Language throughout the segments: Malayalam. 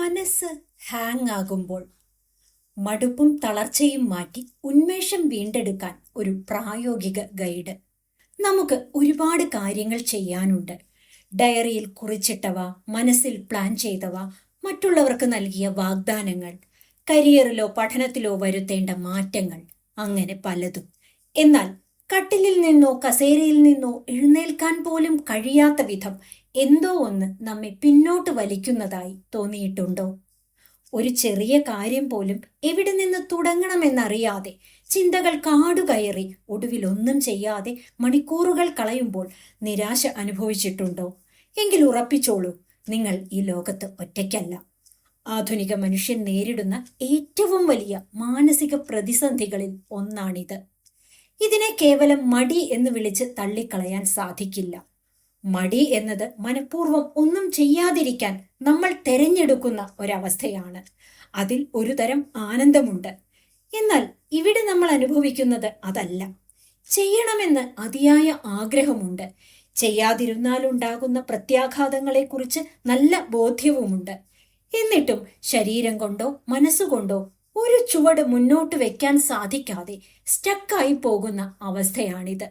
മനസ്സ് ഹാങ് ആകുമ്പോൾ മടുപ്പും തളർച്ചയും മാറ്റി ഉന്മേഷം വീണ്ടെടുക്കാൻ ഒരു പ്രായോഗിക ഗൈഡ്. നമുക്ക് ഒരുപാട് കാര്യങ്ങൾ ചെയ്യാനുണ്ട്. ഡയറിയിൽ കുറിച്ചിട്ടവ, മനസ്സിൽ പ്ലാൻ ചെയ്തവ, മറ്റുള്ളവർക്ക് നൽകിയ വാഗ്ദാനങ്ങൾ, കരിയറിലോ പഠനത്തിലോ വരുത്തേണ്ട മാറ്റങ്ങൾ, അങ്ങനെ പലതും. എന്നാൽ കട്ടിലിൽ നിന്നോ കസേരയിൽ നിന്നോ എഴുന്നേൽക്കാൻ പോലും കഴിയാത്ത വിധം എന്തോ ഒന്ന് നമ്മെ പിന്നോട്ട് വലിക്കുന്നതായി തോന്നിയിട്ടുണ്ടോ? ഒരു ചെറിയ കാര്യം പോലും എവിടെ നിന്ന് തുടങ്ങണമെന്നറിയാതെ ചിന്തകൾ കാടുകയറി ഒടുവിൽ ഒന്നും ചെയ്യാതെ മണിക്കൂറുകൾ കളയുമ്പോൾ നിരാശ അനുഭവിച്ചിട്ടുണ്ടോ? എങ്കിൽ ഉറപ്പിച്ചോളൂ, നിങ്ങൾ ഈ ലോകത്ത് ഒറ്റയ്ക്കല്ല. ആധുനിക മനുഷ്യൻ നേരിടുന്ന ഏറ്റവും വലിയ മാനസിക പ്രതിസന്ധികളിൽ ഒന്നാണിത്. ഇതിനെ കേവലം മടി എന്ന് വിളിച്ച് തള്ളിക്കളയാൻ സാധിക്കില്ല. മടി എന്നത് മനഃപൂർവ്വം ഒന്നും ചെയ്യാതിരിക്കാൻ നമ്മൾ തെരഞ്ഞെടുക്കുന്ന ഒരവസ്ഥയാണ്. അതിൽ ഒരു തരം ആനന്ദമുണ്ട്. എന്നാൽ ഇവിടെ നമ്മൾ അനുഭവിക്കുന്നത് അതല്ല. ചെയ്യണമെന്ന് അതിയായ ആഗ്രഹമുണ്ട്. ചെയ്യാതിരുന്നാലുണ്ടാകുന്ന പ്രത്യാഘാതങ്ങളെക്കുറിച്ച് നല്ല ബോധ്യവുമുണ്ട്. എന്നിട്ടും ശരീരം കൊണ്ടോ മനസ്സുകൊണ്ടോ ഒരു ചുവട് മുന്നോട്ട് വെക്കാൻ സാധിക്കാതെ സ്റ്റക്കായി പോകുന്ന അവസ്ഥയാണിത്.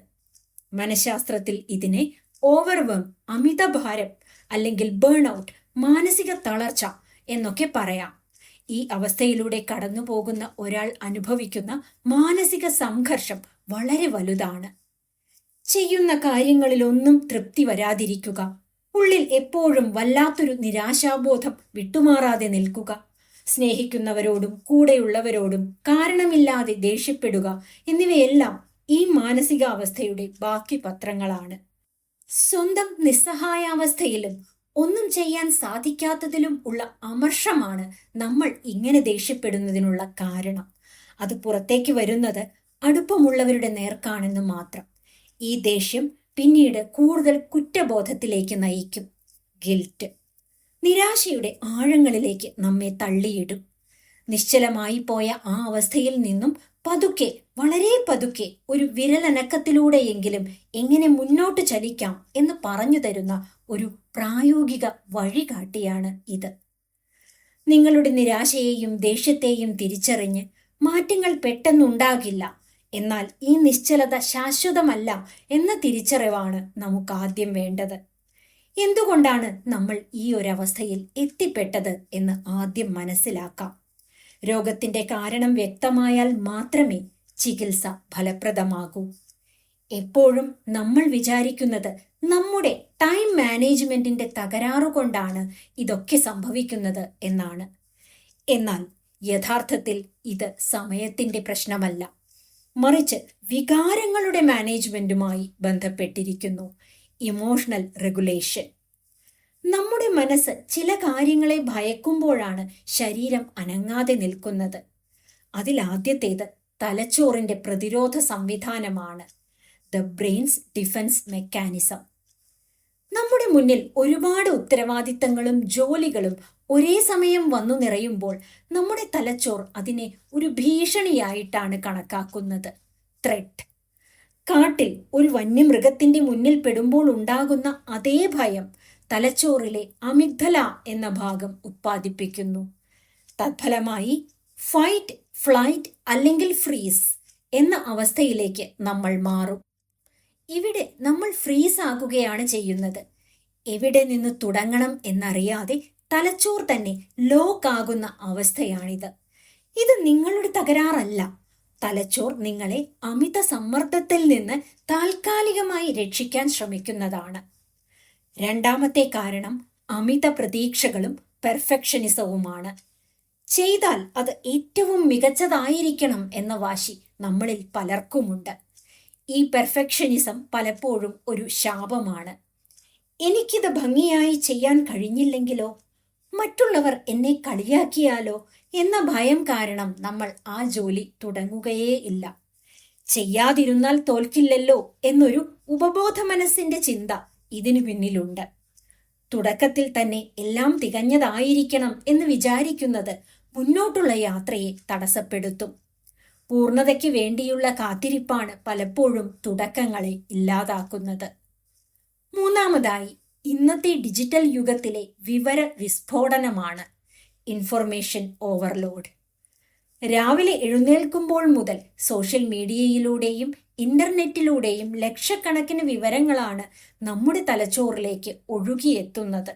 മനഃശാസ്ത്രത്തിൽ ഇതിനെ ഓവർവെം, അമിതഭാരം അല്ലെങ്കിൽ ബേൺ ഔട്ട്, മാനസിക തളർച്ച എന്നൊക്കെ പറയാം. ഈ അവസ്ഥയിലൂടെ കടന്നു പോകുന്ന ഒരാൾ അനുഭവിക്കുന്ന മാനസിക സംഘർഷം വളരെ വലുതാണ്. ചെയ്യുന്ന കാര്യങ്ങളിലൊന്നും തൃപ്തി വരാതിരിക്കുക, ഉള്ളിൽ എപ്പോഴും വല്ലാത്തൊരു നിരാശാബോധം വിട്ടുമാറാതെ നിൽക്കുക, സ്നേഹിക്കുന്നവരോടും കൂടെയുള്ളവരോടും കാരണമില്ലാതെ ദേഷ്യപ്പെടുക എന്നിവയെല്ലാം ഈ മാനസികാവസ്ഥയുടെ ബാക്കി പത്രങ്ങളാണ്. സ്വന്തം നിസ്സഹായാവസ്ഥയിലും ഒന്നും ചെയ്യാൻ സാധിക്കാത്തതിലും ഉള്ള അമർഷമാണ് നമ്മൾ ഇങ്ങനെ ദേഷ്യപ്പെടുന്നതിനുള്ള കാരണം. അത് പുറത്തേക്ക് വരുന്നത് അടുപ്പമുള്ളവരുടെ നേർക്കാണെന്ന് മാത്രം. ഈ ദേഷ്യം പിന്നീട് കൂടുതൽ കുറ്റബോധത്തിലേക്ക് നയിക്കും. ഗിൽറ്റ് നിരാശയുടെ ആഴങ്ങളിലേക്ക് നമ്മെ തള്ളിയിടും. നിശ്ചലമായി പോയ ആ അവസ്ഥയിൽ നിന്നും പതുക്കെ, വളരെ പതുക്കെ ഒരു വിരലനക്കത്തിലൂടെയെങ്കിലും എങ്ങനെ മുന്നോട്ട് ചലിക്കാം എന്ന് പറഞ്ഞു തരുന്ന ഒരു പ്രായോഗിക വഴികാട്ടിയാണ് ഇത്. നിങ്ങളുടെ നിരാശയെയും ദേഷ്യത്തെയും തിരിച്ചറിഞ്ഞ് മാറ്റങ്ങൾ പെട്ടെന്നുണ്ടാകില്ല, എന്നാൽ ഈ നിശ്ചലത ശാശ്വതമല്ല എന്ന തിരിച്ചറിവാണ് നമുക്ക് ആദ്യം വേണ്ടത്. എന്തുകൊണ്ടാണ് നമ്മൾ ഈ ഒരവസ്ഥയിൽ എത്തിപ്പെട്ടത് എന്ന് ആദ്യം മനസ്സിലാക്കാം. രോഗത്തിന്റെ കാരണം വ്യക്തമായാൽ മാത്രമേ ചികിത്സ ഫലപ്രദമാകൂ. എപ്പോഴും നമ്മൾ വിചാരിക്കുന്നത് നമ്മുടെ ടൈം മാനേജ്മെന്റിന്റെ തകരാറുകൊണ്ടാണ് ഇതൊക്കെ സംഭവിക്കുന്നത് എന്നാണ്. എന്നാൽ യഥാർത്ഥത്തിൽ ഇത് സമയത്തിന്റെ പ്രശ്നമല്ല, മറിച്ച് വികാരങ്ങളുടെ മാനേജ്മെന്റുമായി ബന്ധപ്പെട്ടിരിക്കുന്നു. Emotional regulation. നമ്മുടെ മനസ്സ് ചില കാര്യങ്ങളെ ഭയക്കുമ്പോഴാണ് ശരീരം അനങ്ങാതെ നിൽക്കുന്നത്. അതിലാദ്യത്തേത് തലച്ചോറിന്റെ പ്രതിരോധ സംവിധാനമാണ്, ദ ബ്രെയിൻസ് ഡിഫൻസ് മെക്കാനിസം. നമ്മുടെ മുന്നിൽ ഒരുപാട് ഉത്തരവാദിത്തങ്ങളും ജോലികളും ഒരേ സമയം വന്നു നിറയുമ്പോൾ നമ്മുടെ തലച്ചോർ അതിനെ ഒരു ഭീഷണിയായിട്ടാണ് കണക്കാക്കുന്നത്. ത്രെറ്റ്. കാട്ടിൽ ഒരു വന്യമൃഗത്തിന്റെ മുന്നിൽ പെടുമ്പോൾ ഉണ്ടാകുന്ന അതേ ഭയം തലച്ചോറിലെ അമിഗ്ദല എന്ന ഭാഗം ഉത്പാദിപ്പിക്കുന്നു. തത്ഫലമായി ഫൈറ്റ്, ഫ്ലൈറ്റ് അല്ലെങ്കിൽ ഫ്രീസ് എന്ന അവസ്ഥയിലേക്ക് നമ്മൾ മാറും. ഇവിടെ നമ്മൾ ഫ്രീസ് ആകുകയാണ് ചെയ്യുന്നത്. എവിടെ നിന്ന് തുടങ്ങണം എന്നറിയാതെ തലച്ചോർ തന്നെ ലോക്ക് ആകുന്ന അവസ്ഥയാണിത്. ഇത് നിങ്ങളുടെ തകരാറല്ല. തലച്ചോർ നിങ്ങളെ അമിത സമ്മർദ്ദത്തിൽ നിന്ന് താൽക്കാലികമായി രക്ഷിക്കാൻ ശ്രമിക്കുന്നതാണ്. രണ്ടാമത്തെ കാരണം അമിത പ്രതീക്ഷകളും പെർഫെക്ഷനിസവുമാണ്. ചെയ്താൽ അത് ഏറ്റവും മികച്ചതായിരിക്കണം എന്ന വാശി നമ്മളിൽ പലർക്കുമുണ്ട്. ഈ പെർഫെക്ഷനിസം പലപ്പോഴും ഒരു ശാപമാണ്. എനിക്കിത് ഭംഗിയായി ചെയ്യാൻ കഴിഞ്ഞില്ലെങ്കിലോ, മറ്റുള്ളവർ എന്നെ കളിയാക്കിയാലോ എന്ന ഭയം കാരണം നമ്മൾ ആ ജോലി തുടങ്ങുകയേ ഇല്ല. ചെയ്യാതിരുന്നാൽ തോൽക്കില്ലല്ലോ എന്നൊരു ഉപബോധ മനസ്സിന്റെ ചിന്ത ഇതിനു പിന്നിലുണ്ട്. തുടക്കത്തിൽ തന്നെ എല്ലാം തികഞ്ഞതായിരിക്കണം എന്ന് വിചാരിക്കുന്നത് മുന്നോട്ടുള്ള യാത്രയെ തടസ്സപ്പെടുത്തും. പൂർണ്ണതയ്ക്ക് വേണ്ടിയുള്ള കാത്തിരിപ്പാണ് പലപ്പോഴും തുടക്കങ്ങളെ ഇല്ലാതാക്കുന്നത്. മൂന്നാമതായി, ഇന്നത്തെ ഡിജിറ്റൽ യുഗത്തിലെ വിവര വിസ്ഫോടനമാണ്. Information overload. രാവിലെ എഴുന്നേൽക്കുമ്പോൾ മുതൽ സോഷ്യൽ മീഡിയയിലൂടെയും ഇന്റർനെറ്റിലൂടെയും ലക്ഷക്കണക്കിന് വിവരങ്ങളാണ് നമ്മുടെ തലച്ചോറിലേക്ക് ഒഴുകിയെത്തുന്നത്.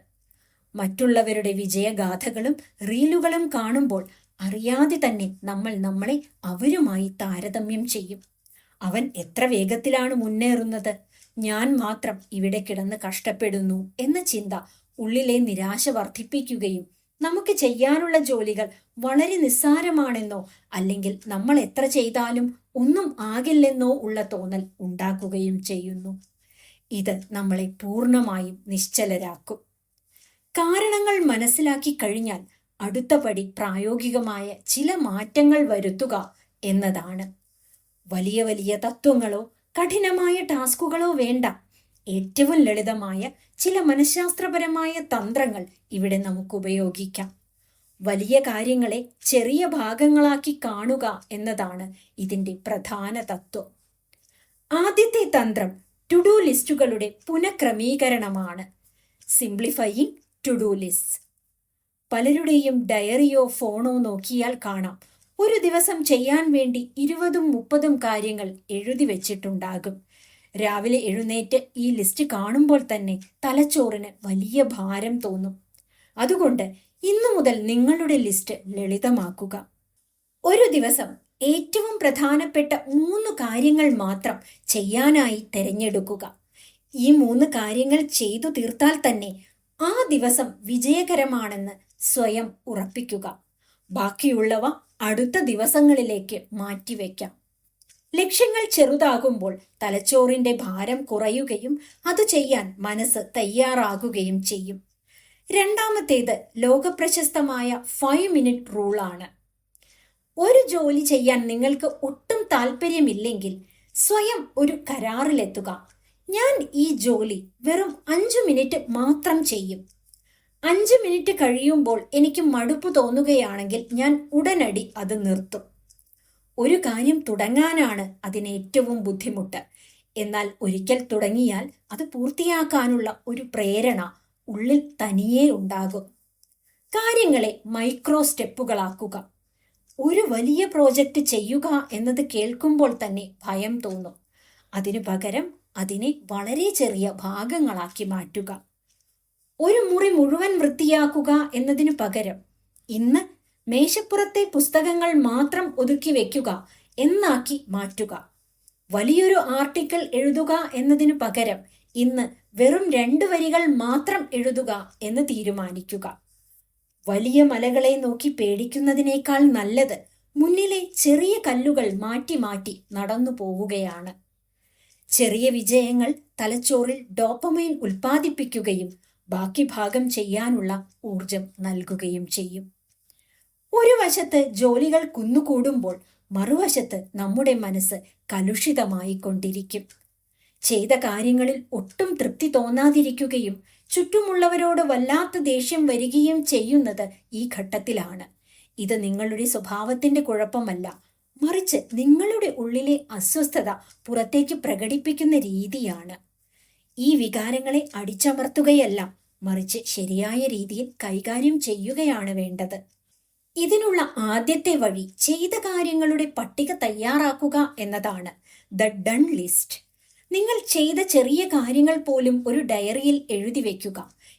മറ്റുള്ളവരുടെ വിജയഗാഥകളും റീലുകളും കാണുമ്പോൾ അറിയാതെ തന്നെ നമ്മൾ നമ്മളെ അവരുമായി താരതമ്യം ചെയ്യും. അവൻ എത്ര വേഗത്തിലാണ് മുന്നേറുന്നത്, ഞാൻ മാത്രം ഇവിടെ കിടന്ന് കഷ്ടപ്പെടുന്നു എന്ന ചിന്ത ഉള്ളിലെ നിരാശ വർദ്ധിപ്പിക്കുകയും നമുക്ക് ചെയ്യാനുള്ള ജോലികൾ വളരെ നിസ്സാരമാണെന്നോ അല്ലെങ്കിൽ നമ്മൾ എത്ര ചെയ്താലും ഒന്നും ആകില്ലെന്നോ ഉള്ള തോന്നൽ ഉണ്ടാക്കുകയും ചെയ്യുന്നു. ഇത് നമ്മളെ പൂർണ്ണമായും നിശ്ചലരാക്കും. കാരണങ്ങൾ മനസ്സിലാക്കി കഴിഞ്ഞാൽ അടുത്ത പടി പ്രായോഗികമായ ചില മാറ്റങ്ങൾ വരുത്തുക എന്നതാണ്. വലിയ വലിയ തത്വങ്ങളോ കഠിനമായ ടാസ്കുകളോ വേണ്ട. ഏറ്റവും ലളിതമായ ചില മനഃശാസ്ത്രപരമായ തന്ത്രങ്ങൾ ഇവിടെ നമുക്ക് ഉപയോഗിക്കാം. വലിയ കാര്യങ്ങളെ ചെറിയ ഭാഗങ്ങളാക്കി കാണുക എന്നതാണ് ഇതിൻ്റെ പ്രധാന തത്വം. ആദ്യത്തെ തന്ത്രം ടു ഡു ലിസ്റ്റുകളുടെ പുനഃക്രമീകരണമാണ്. Simplifying to do list. പലരുടെയും ഡയറിയോ ഫോണോ നോക്കിയാൽ കാണാം, ഒരു ദിവസം ചെയ്യാൻ വേണ്ടി 20-30 കാര്യങ്ങൾ എഴുതി വെച്ചിട്ടുണ്ടാകും. രാവിലെ എഴുന്നേറ്റ് ഈ ലിസ്റ്റ് കാണുമ്പോൾ തന്നെ തലച്ചോറിന് വലിയ ഭാരം തോന്നും. അതുകൊണ്ട് ഇന്നു മുതൽ നിങ്ങളുടെ ലിസ്റ്റ് ലളിതമാക്കുക. ഒരു ദിവസം ഏറ്റവും പ്രധാനപ്പെട്ട 3 കാര്യങ്ങൾ മാത്രം ചെയ്യാനായി തിരഞ്ഞെടുക്കുക. ഈ 3 കാര്യങ്ങൾ ചെയ്തു തീർത്താൽ തന്നെ ആ ദിവസം വിജയകരമാണെന്ന് സ്വയം ഉറപ്പിക്കുക. ബാക്കിയുള്ളവ അടുത്ത ദിവസങ്ങളിലേക്ക് മാറ്റിവെക്കാം. ലക്ഷ്യങ്ങൾ ചെറുതാകുമ്പോൾ തലച്ചോറിന്റെ ഭാരം കുറയുകയും അത് ചെയ്യാൻ മനസ്സ് തയ്യാറാകുകയും ചെയ്യും. രണ്ടാമത്തേത് ലോകപ്രശസ്തമായ 5 മിനിറ്റ് റൂളാണ്. ഒരു ജോലി ചെയ്യാൻ നിങ്ങൾക്ക് ഒട്ടും താല്പര്യമില്ലെങ്കിൽ സ്വയം ഒരു കരാറിലെത്തുക. ഞാൻ ഈ ജോലി വെറും 5 മിനിറ്റ് മാത്രം ചെയ്യും. 5 മിനിറ്റ് കഴിയുമ്പോൾ എനിക്ക് മടുപ്പ് തോന്നുകയാണെങ്കിൽ ഞാൻ ഉടനടി അത് നിർത്തും. ഒരു കാര്യം തുടങ്ങാനാണ് അതിന് ഏറ്റവും ബുദ്ധിമുട്ട്. എന്നാൽ ഒരിക്കൽ തുടങ്ങിയാൽ അത് പൂർത്തിയാക്കാനുള്ള ഒരു പ്രേരണ ഉള്ളിൽ തനിയേ ഉണ്ടാകും. കാര്യങ്ങളെ മൈക്രോ സ്റ്റെപ്പുകളാക്കുക. ഒരു വലിയ പ്രോജക്റ്റ് ചെയ്യുക എന്നത് കേൾക്കുമ്പോൾ തന്നെ ഭയം തോന്നും. അതിനു പകരം അതിനെ വളരെ ചെറിയ ഭാഗങ്ങളാക്കി മാറ്റുക. ഒരു മുറി മുഴുവൻ വൃത്തിയാക്കുക എന്നതിനു പകരം ഇന്ന് മേശപ്പുറത്തെ പുസ്തകങ്ങൾ മാത്രം ഒതുക്കി വെക്കുക എന്നാക്കി മാറ്റുക. വലിയൊരു ആർട്ടിക്കിൾ എഴുതുക എന്നതിനു പകരം ഇന്ന് വെറും 2 വരികൾ മാത്രം എഴുതുക എന്ന് തീരുമാനിക്കുക. വലിയ മലകളെ നോക്കി പേടിക്കുന്നതിനേക്കാൾ നല്ലത് മുന്നിലെ ചെറിയ കല്ലുകൾ മാറ്റി മാറ്റി നടന്നു പോവുകയാണ്. ചെറിയ വിജയങ്ങൾ തലച്ചോറിൽ ഡോപ്പമൈൻ ഉൽപ്പാദിപ്പിക്കുകയും ബാക്കി ഭാഗം ചെയ്യാനുള്ള ഊർജം നൽകുകയും ചെയ്യും. ഒരു വശത്ത് ജോലികൾ കുന്നുകൂടുമ്പോൾ മറുവശത്ത് നമ്മുടെ മനസ്സ് കലുഷിതമായി കൊണ്ടിരിക്കും. ചെയ്ത കാര്യങ്ങളിൽ ഒട്ടും തൃപ്തി തോന്നാതിരിക്കുകയും ചുറ്റുമുള്ളവരോട് വല്ലാത്ത ദേഷ്യം വരികയും ചെയ്യുന്നത് ഈ ഘട്ടത്തിലാണ്. ഇത് നിങ്ങളുടെ സ്വഭാവത്തിന്റെ കുഴപ്പമല്ല, മറിച്ച് നിങ്ങളുടെ ഉള്ളിലെ അസ്വസ്ഥത പുറത്തേക്ക് പ്രകടിപ്പിക്കുന്ന രീതിയാണ്. ഈ വികാരങ്ങളെ അടിച്ചമർത്തുകയല്ല, മറിച്ച് ശരിയായ രീതിയിൽ കൈകാര്യം ചെയ്യുകയാണ് വേണ്ടത്. ഇതിനുള്ള ആദ്യത്തെ വഴി ചെയ്ത കാര്യങ്ങളുടെ പട്ടിക തയ്യാറാക്കുക എന്നതാണ്. The done list. നിങ്ങൾ ചെയ്ത ചെറിയ കാര്യങ്ങൾ പോലും ഒരു ഡയറിയിൽ എഴുതി വെക്കുക.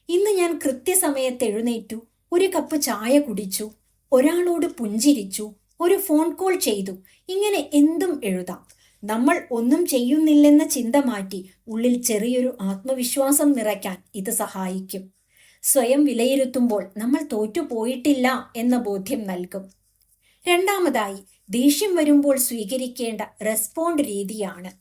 ഇന്ന് ഞാൻ കൃത്യസമയത്ത് എഴുന്നേറ്റു, 1 കപ്പ് ചായ കുടിച്ചു, ഒരാളോട് പുഞ്ചിരിച്ചു, ഒരു ഫോൺ കോൾ ചെയ്തു. ഇങ്ങനെ എന്തും എഴുതാം. നമ്മൾ ഒന്നും ചെയ്യുന്നില്ലെന്ന ചിന്ത മാറ്റി ഉള്ളിൽ ചെറിയൊരു ആത്മവിശ്വാസം നിറയ്ക്കാൻ ഇത് സഹായിക്കും. സ്വയം വിലയിരുത്തുമ്പോൾ നമ്മൾ തോറ്റുപോയിട്ടില്ല എന്ന ബോധ്യം നൽകും. രണ്ടാമതായി, ദേഷ്യം വരുമ്പോൾ സ്വീകരിക്കേണ്ട റെസ്പോണ്ട് രീതിയാണ്.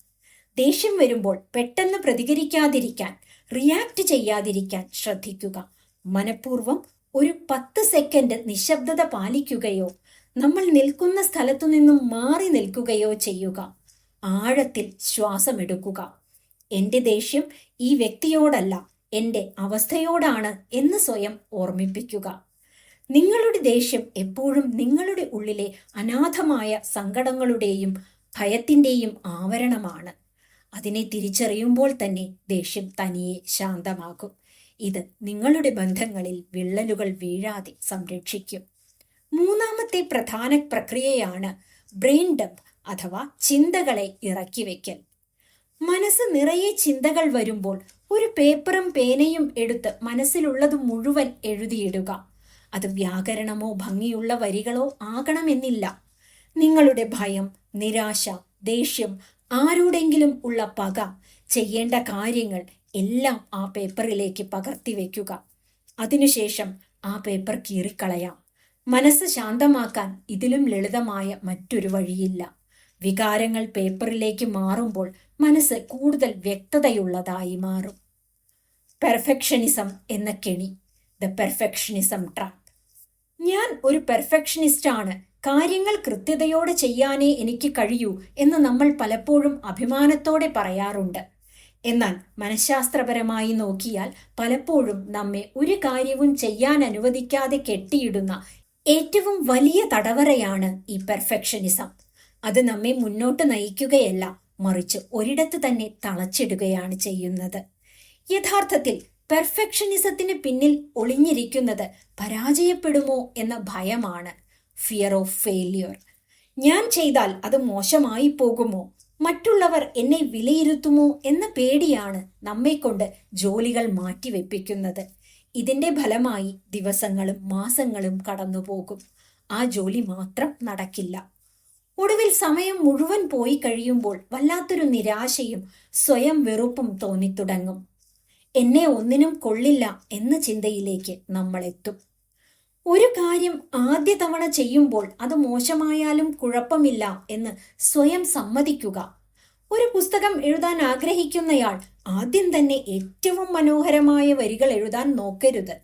ദേഷ്യം വരുമ്പോൾ പെട്ടെന്ന് പ്രതികരിക്കാതിരിക്കാൻ, റിയാക്ട് ചെയ്യാതിരിക്കാൻ ശ്രദ്ധിക്കുക. മനഃപൂർവ്വം ഒരു 10 സെക്കൻഡ് നിശബ്ദത പാലിക്കുകയോ നമ്മൾ നിൽക്കുന്ന സ്ഥലത്തു നിന്നും മാറി നിൽക്കുകയോ ചെയ്യുക. ആഴത്തിൽ ശ്വാസമെടുക്കുക. എൻ്റെ ദേഷ്യം ഈ വ്യക്തിയോടല്ല, എൻ്റെ അവസ്ഥയോടാണ് എന്ന് സ്വയം ഓർമ്മിപ്പിക്കുക. നിങ്ങളുടെ ദേഷ്യം എപ്പോഴും നിങ്ങളുടെ ഉള്ളിലെ അനാഥമായ സങ്കടങ്ങളുടെയും ഭയത്തിൻ്റെയും ആവരണമാണ്. അതിനെ തിരിച്ചറിയുമ്പോൾ തന്നെ ദേഷ്യം തനിയെ ശാന്തമാകും. ഇത് നിങ്ങളുടെ ബന്ധങ്ങളിൽ വിള്ളലുകൾ വീഴാതെ സംരക്ഷിക്കും. മൂന്നാമത്തെ പ്രധാന പ്രക്രിയയാണ് ബ്രെയിൻ ഡംപ് അഥവാ ചിന്തകളെ ഇറക്കി വയ്ക്കൽ. മനസ്സ് നിറയെ ചിന്തകൾ വരുമ്പോൾ ഒരു പേപ്പറും പേനയും എടുത്ത് മനസ്സിലുള്ളത് മുഴുവൻ എഴുതിയിടുക. അത് വ്യാകരണമോ ഭംഗിയുള്ള വരികളോ ആകണമെന്നില്ല. നിങ്ങളുടെ ഭയം, നിരാശ, ദേഷ്യം, ആരോടെങ്കിലും ഉള്ള പക, ചെയ്യേണ്ട കാര്യങ്ങൾ എല്ലാം ആ പേപ്പറിലേക്ക് പകർത്തി വയ്ക്കുക. അതിനുശേഷം ആ പേപ്പർ കീറിക്കളയാം. മനസ്സ് ശാന്തമാക്കാൻ ഇതിലും ലളിതമായ മറ്റൊരു വഴിയില്ല. വികാരങ്ങൾ പേപ്പറിലേക്ക് മാറുമ്പോൾ മനസ്സ് കൂടുതൽ വ്യക്തതയുള്ളതായി മാറും. പെർഫെക്ഷനിസം എന്ന കെണി, ദ പെർഫെക്ഷനിസം ട്രാപ്പ്. ഞാൻ ഒരു പെർഫെക്ഷനിസ്റ്റാണ്, കാര്യങ്ങൾ കൃത്യതയോടെ ചെയ്യാനേ എനിക്ക് കഴിയൂ എന്ന് നമ്മൾ പലപ്പോഴും അഭിമാനത്തോടെ പറയാറുണ്ട്. എന്നാൽ മനഃശാസ്ത്രപരമായി നോക്കിയാൽ പലപ്പോഴും നമ്മെ ഒരു കാര്യവും ചെയ്യാൻ അനുവദിക്കാതെ കെട്ടിയിടുന്ന ഏറ്റവും വലിയ തടവറയാണ് ഈ പെർഫെക്ഷനിസം. അത് നമ്മെ മുന്നോട്ട് നയിക്കുകയല്ല, മറിച്ച് ഒരിടത്ത് തന്നെ തളച്ചിടുകയാണ് ചെയ്യുന്നത്. യഥാർത്ഥത്തിൽ പെർഫെക്ഷനിസത്തിന് പിന്നിൽ ഒളിഞ്ഞിരിക്കുന്നത് പരാജയപ്പെടുമോ എന്ന ഭയമാണ്, ഫിയർ ഓഫ് ഫെയിലിയർ. ഞാൻ ചെയ്താൽ അത് മോശമായി പോകുമോ, മറ്റുള്ളവർ എന്നെ വിലയിരുത്തുമോ എന്ന പേടിയാണ് നമ്മെക്കൊണ്ട് ജോലികൾ മാറ്റിവെപ്പിക്കുന്നത്. ഇതിന്റെ ഫലമായി ദിവസങ്ങളും മാസങ്ങളും കടന്നുപോകും. ആ ജോലി മാത്രം നടക്കില്ല. ഒടുവിൽ സമയം മുഴുവൻ പോയി കഴിയുമ്പോൾ വല്ലാത്തൊരു നിരാശയും സ്വയം വെറുപ്പും തോന്നിത്തുടങ്ങും. എന്നെ ഒന്നിനും കൊള്ളില്ല എന്ന ചിന്തയിലേക്ക് നമ്മൾ എത്തും. ഒരു കാര്യം ആദ്യ തവണ ചെയ്യുമ്പോൾ അത് മോശമായാലും കുഴപ്പമില്ല എന്ന് സ്വയം സമ്മതിക്കുക. ഒരു പുസ്തകം എഴുതാൻ ആഗ്രഹിക്കുന്നയാൾ ആദ്യം തന്നെ ഏറ്റവും മനോഹരമായ വരികൾ എഴുതാൻ നോക്കരുത്.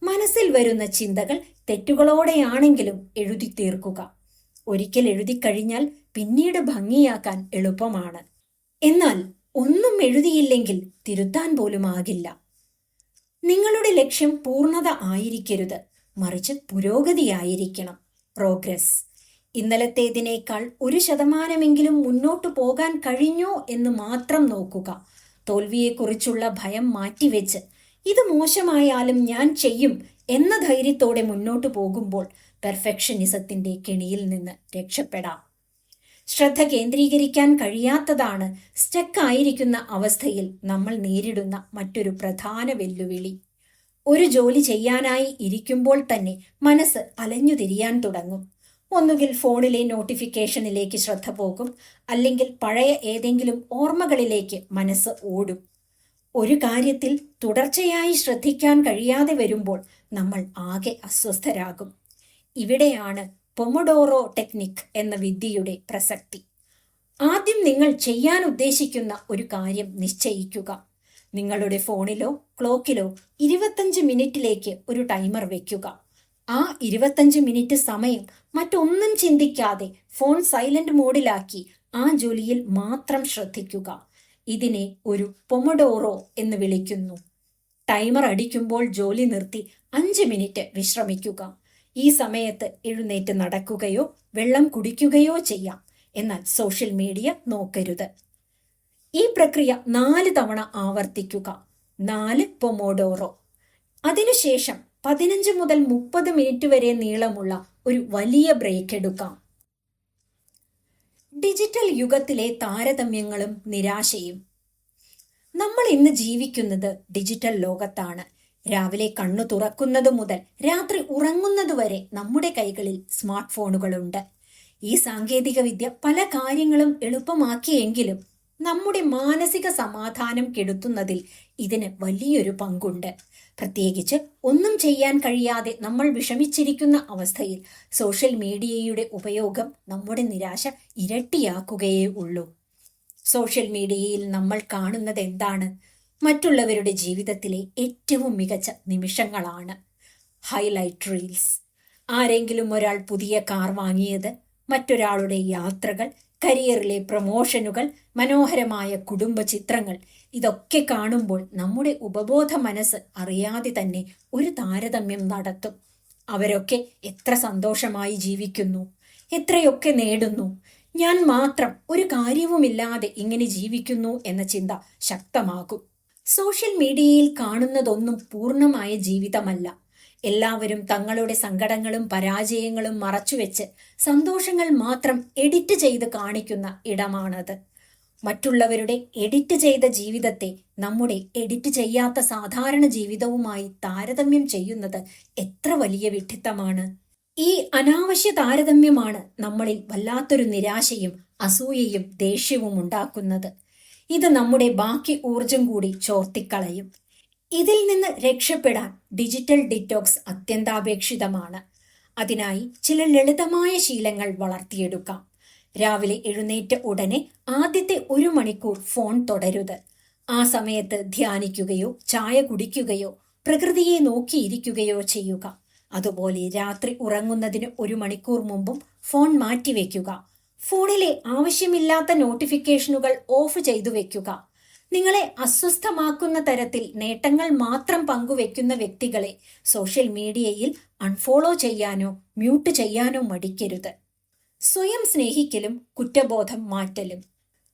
മനസ്സിൽ വരുന്ന ചിന്തകൾ തെറ്റുകളോടെയാണെങ്കിലും എഴുതി തീർക്കുക. ഒരിക്കൽ എഴുതി കഴിഞ്ഞാൽ പിന്നീട് ഭംഗിയാക്കാൻ എളുപ്പമാണ്. എന്നാൽ ഒന്നും എഴുതിയില്ലെങ്കിൽ തിരുത്താൻ പോലും ആകില്ല. നിങ്ങളുടെ ലക്ഷ്യം പൂർണ്ണത ആയിരിക്കരുത്, മറിച്ച് പുരോഗതിയായിരിക്കണം, പ്രോഗ്രസ്. ഇന്നലത്തേതിനേക്കാൾ 1% മുന്നോട്ടു പോകാൻ കഴിഞ്ഞോ എന്ന് മാത്രം നോക്കുക. തോൽവിയെക്കുറിച്ചുള്ള ഭയം മാറ്റിവെച്ച് ഇത് മോശമായാലും ഞാൻ ചെയ്യും എന്ന ധൈര്യത്തോടെ മുന്നോട്ടു പോകുമ്പോൾ പെർഫെക്ഷനിസത്തിന്റെ കെണിയിൽ നിന്ന് രക്ഷപ്പെടാം. ശ്രദ്ധ കേന്ദ്രീകരിക്കാൻ കഴിയാത്തതാണ് സ്റ്റക്കായിരിക്കുന്ന അവസ്ഥയിൽ നമ്മൾ നേരിടുന്ന മറ്റൊരു പ്രധാന വെല്ലുവിളി. ഒരു ജോലി ചെയ്യാനായി ഇരിക്കുമ്പോൾ തന്നെ മനസ്സ് അലഞ്ഞു തിരിയാൻ തുടങ്ങും. ഒന്നുകിൽ ഫോണിലെ നോട്ടിഫിക്കേഷനിലേക്ക് ശ്രദ്ധ പോകും, അല്ലെങ്കിൽ പഴയ ഏതെങ്കിലും ഓർമ്മകളിലേക്ക് മനസ്സ് ഓടും. ഒരു കാര്യത്തിൽ തുടർച്ചയായി ശ്രദ്ധിക്കാൻ കഴിയാതെ വരുമ്പോൾ നമ്മൾ ആകെ അസ്വസ്ഥരാകും. ഇവിടെയാണ് പൊമഡോറോ ടെക്നിക് എന്ന വിദ്യയുടെ പ്രസക്തി. ആദ്യം നിങ്ങൾ ചെയ്യാൻ ഉദ്ദേശിക്കുന്ന ഒരു കാര്യം നിശ്ചയിക്കുക. നിങ്ങളുടെ ഫോണിലോ ക്ലോക്കിലോ 25 മിനിറ്റിലേക്ക് ഒരു ടൈമർ വയ്ക്കുക. ആ 25 മിനിറ്റ് സമയം മറ്റൊന്നും ചിന്തിക്കാതെ ഫോൺ സൈലന്റ് മോഡിലാക്കി ആ ജോലിയിൽ മാത്രം ശ്രദ്ധിക്കുക. ഇതിനെ ഒരു പൊമഡോറോ എന്ന് വിളിക്കുന്നു. ടൈമർ അടിക്കുമ്പോൾ ജോലി നിർത്തി 5 മിനിറ്റ് വിശ്രമിക്കുക. ഈ സമയത്ത് എഴുന്നേറ്റ് നടക്കുകയോ വെള്ളം കുടിക്കുകയോ ചെയ്യാം. എന്നാൽ സോഷ്യൽ മീഡിയ നോക്കരുത്. ഈ പ്രക്രിയ 4 തവണ ആവർത്തിക്കുക. 4 പൊമോഡോറോ. അതിനുശേഷം 15 മുതൽ 30 മിനിറ്റ് വരെ നീളമുള്ള ഒരു വലിയ ബ്രേക്ക് എടുക്കാം. ഡിജിറ്റൽ യുഗത്തിലെ താരതമ്യങ്ങളും നിരാശയും. നമ്മൾ ഇന്ന് ജീവിക്കുന്നത് ഡിജിറ്റൽ ലോകത്താണ്. രാവിലെ കണ്ണു തുറക്കുന്നത് മുതൽ രാത്രി ഉറങ്ങുന്നതുവരെ നമ്മുടെ കൈകളിൽ സ്മാർട്ട് ഫോണുകളുണ്ട്. ഈ സാങ്കേതിക വിദ്യ പല കാര്യങ്ങളും എളുപ്പമാക്കിയെങ്കിലും നമ്മുടെ മാനസിക സമാധാനം കെടുത്തുന്നതിൽ ഇതിന് വലിയൊരു പങ്കുണ്ട്. പ്രത്യേകിച്ച് ഒന്നും ചെയ്യാൻ കഴിയാതെ നമ്മൾ വിഷമിച്ചിരിക്കുന്ന അവസ്ഥയിൽ സോഷ്യൽ മീഡിയയുടെ ഉപയോഗം നമ്മുടെ നിരാശ ഇരട്ടിയാക്കുകയേ ഉള്ളൂ. സോഷ്യൽ മീഡിയയിൽ നമ്മൾ കാണുന്നത് എന്താണ്? മറ്റുള്ളവരുടെ ജീവിതത്തിലെ ഏറ്റവും മികച്ച നിമിഷങ്ങളാണ്. Highlight reels. ആരെങ്കിലും ഒരാൾ പുതിയ കാർ വാങ്ങിയത്, മറ്റൊരാളുടെ യാത്രകൾ, കരിയറിലെ പ്രമോഷനുകൾ, മനോഹരമായ കുടുംബ ചിത്രങ്ങൾ. ഇതൊക്കെ കാണുമ്പോൾ നമ്മുടെ ഉപബോധ മനസ്സ് അറിയാതെ തന്നെ ഒരു താരതമ്യം നടത്തും. അവരൊക്കെ എത്ര സന്തോഷമായി ജീവിക്കുന്നു, എത്രയൊക്കെ നേടുന്നു, ഞാൻ മാത്രം ഒരു കാര്യവുമില്ലാതെ ഇങ്ങനെ ജീവിക്കുന്നു എന്ന ചിന്ത ശക്തമാകും. സോഷ്യൽ മീഡിയയിൽ കാണുന്നതൊന്നും പൂർണ്ണമായ ജീവിതമല്ല. എല്ലാവരും തങ്ങളുടെ സങ്കടങ്ങളും പരാജയങ്ങളും മറച്ചുവെച്ച് സന്തോഷങ്ങൾ മാത്രം എഡിറ്റ് ചെയ്ത് കാണിക്കുന്ന ഇടമാണത്. മറ്റുള്ളവരുടെ എഡിറ്റ് ചെയ്ത ജീവിതത്തെ നമ്മുടെ എഡിറ്റ് ചെയ്യാത്ത സാധാരണ ജീവിതവുമായി താരതമ്യം ചെയ്യുന്നത് എത്ര വലിയ വിഡ്ഢിത്തമാണ്. ഈ അനാവശ്യ താരതമ്യമാണ് നമ്മളിൽ വല്ലാത്തൊരു നിരാശയും അസൂയയും ദേഷ്യവും ഉണ്ടാക്കുന്നത്. ഇത് നമ്മുടെ ബാക്കി ഊർജം കൂടി ചോർത്തിക്കളയും. ഇതിൽ നിന്ന് രക്ഷപ്പെടാൻ ഡിജിറ്റൽ ഡിറ്റോക്സ് അത്യന്താപേക്ഷിതമാണ്. അതിനായി ചില ലളിതമായ ശീലങ്ങൾ വളർത്തിയെടുക്കാം. രാവിലെ എഴുന്നേറ്റ ഉടനെ ആദ്യത്തെ 1 മണിക്കൂർ ഫോൺ തൊടരുത്. ആ സമയത്ത് ധ്യാനിക്കുകയോ ചായ കുടിക്കുകയോ പ്രകൃതിയെ നോക്കിയിരിക്കുകയോ ചെയ്യുക. അതുപോലെ രാത്രി ഉറങ്ങുന്നതിന് 1 മണിക്കൂർ മുമ്പും ഫോൺ മാറ്റിവെക്കുക. ഫോണിലെ ആവശ്യമില്ലാത്ത നോട്ടിഫിക്കേഷനുകൾ ഓഫ് ചെയ്തു വെക്കുക. നിങ്ങളെ അസ്വസ്ഥമാക്കുന്ന തരത്തിൽ നേട്ടങ്ങൾ മാത്രം പങ്കുവെക്കുന്ന വ്യക്തികളെ സോഷ്യൽ മീഡിയയിൽ അൺഫോളോ ചെയ്യാനോ മ്യൂട്ട് ചെയ്യാനോ മടിക്കരുത്. സ്വയം സ്നേഹിക്കലും കുറ്റബോധം മാറ്റലും.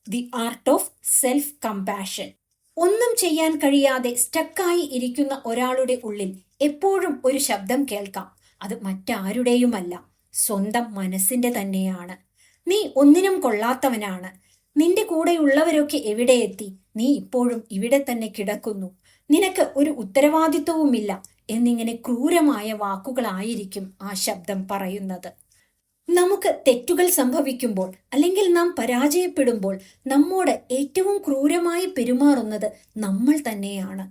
The art of self compassion. ഒന്നും ചെയ്യാൻ കഴിയാതെ സ്റ്റക്കായി ഇരിക്കുന്ന ഒരാളുടെ ഉള്ളിൽ എപ്പോഴും ഒരു ശബ്ദം കേൾക്കാം. അത് മറ്റാരുടെയുമല്ല, സ്വന്തം മനസ്സിന്റെ തന്നെയാണ്. നീ ഒന്നിനും കൊള്ളാത്തവനാണ്. നിന്റെ കൂടെയുള്ളവരൊക്കെ എവിടെ എത്തി? നീ ഇപ്പോഴും ഇവിടെ തന്നെ കിടക്കുന്നു. നിനക്ക് ഒരു ഉത്തരവാദിത്വവുമില്ല എന്നിങ്ങനെ ക്രൂരമായ വാക്കുകളായിരിക്കും ആ ശബ്ദം പറയുന്നത്. നമുക്ക് തെറ്റുകൾ സംഭവിക്കുമ്പോൾ അല്ലെങ്കിൽ നാം പരാജയപ്പെടുമ്പോൾ നമ്മോട് ഏറ്റവും ക്രൂരമായി പെരുമാറുന്നത് നമ്മൾ തന്നെയാണ്.